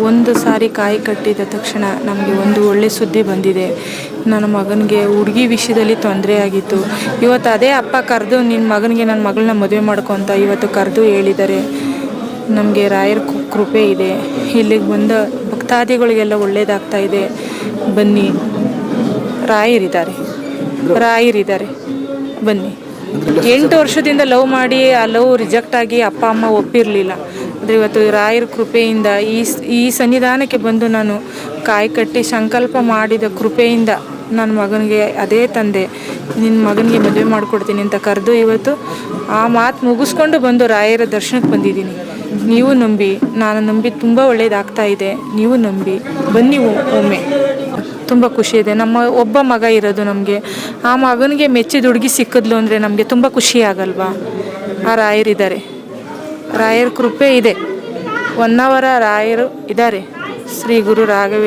ಒಂದು ಸಾರಿ ಕಾಯಿ ಕಟ್ಟಿದ ತಕ್ಷಣ ನಮಗೆ ಒಂದು ಒಳ್ಳೆ ಸುದ್ದಿ ಬಂದಿದೆ. ನನ್ನ ಮಗನಿಗೆ ಹುಡುಗಿ ವಿಷಯದಲ್ಲಿ ತೊಂದರೆ ಆಗಿತ್ತು. ಇವತ್ತು ಅದೇ ಅಪ್ಪ ಕರೆದು ನಿನ್ನ ಮಗನಿಗೆ ನನ್ನ ಮಗಳನ್ನ ಮದುವೆ ಮಾಡ್ಕೊ ಅಂತ ಇವತ್ತು ಕರೆದು ಹೇಳಿದ್ದಾರೆ. ನಮಗೆ ರಾಯರ ಕೃಪೆ ಇದೆ. ಇಲ್ಲಿಗೆ ಬಂದ ಭಕ್ತಾದಿಗಳಿಗೆಲ್ಲ ಒಳ್ಳೇದಾಗ್ತಾ ಇದೆ. ಬನ್ನಿ, ರಾಯರಿದ್ದಾರೆ ಬನ್ನಿ. 8 ವರ್ಷದಿಂದ ಲವ್ ಮಾಡಿ ಆ ಲವ್ ರಿಜೆಕ್ಟ್ ಆಗಿ ಅಪ್ಪ ಅಮ್ಮ ಒಪ್ಪಿರಲಿಲ್ಲ. ಆದರೆ ಇವತ್ತು ರಾಯರ ಕೃಪೆಯಿಂದ ಈ ಸನ್ನಿಧಾನಕ್ಕೆ ಬಂದು ನಾನು ಕಾಯಿ ಕಟ್ಟಿ ಸಂಕಲ್ಪ ಮಾಡಿದ ಕೃಪೆಯಿಂದ ನನ್ನ ಮಗನಿಗೆ ಅದೇ ತಂದೆ ನಿನ್ನ ಮಗನಿಗೆ ಮದುವೆ ಮಾಡಿಕೊಡ್ತೀನಿ ಅಂತ ಕರೆದು ಇವತ್ತು ಆ ಮಾತು ಮುಗಿಸ್ಕೊಂಡು ಬಂದು ರಾಯರ ದರ್ಶನಕ್ಕೆ ಬಂದಿದ್ದೀನಿ. ನೀವು ನಂಬಿ, ನಾನು ನಂಬಿ ತುಂಬ ಒಳ್ಳೇದಾಗ್ತಾ ಇದೆ. ನೀವು ನಂಬಿ ಬನ್ನಿ ಒಮ್ಮೆ. ತುಂಬ ಖುಷಿ ಇದೆ. ನಮ್ಮ ಒಬ್ಬ ಮಗ ಇರೋದು ನಮಗೆ. ಆ ಮಗನಿಗೆ ಮೆಚ್ಚಿದ ಹುಡುಗಿ ಸಿಕ್ಕಿದ್ಲು ಅಂದರೆ ನಮಗೆ ತುಂಬ ಖುಷಿ ಆಗಲ್ವಾ? ಆ ರಾಯರಿದ್ದಾರೆ, ರಾಯರ ಕೃಪೆ ಇದೆ. 1 ಅವರ್ ರಾಯರು ಇದ್ದಾರೆ. ಶ್ರೀ ಗುರು ರಾಘವೇಂದ್ರ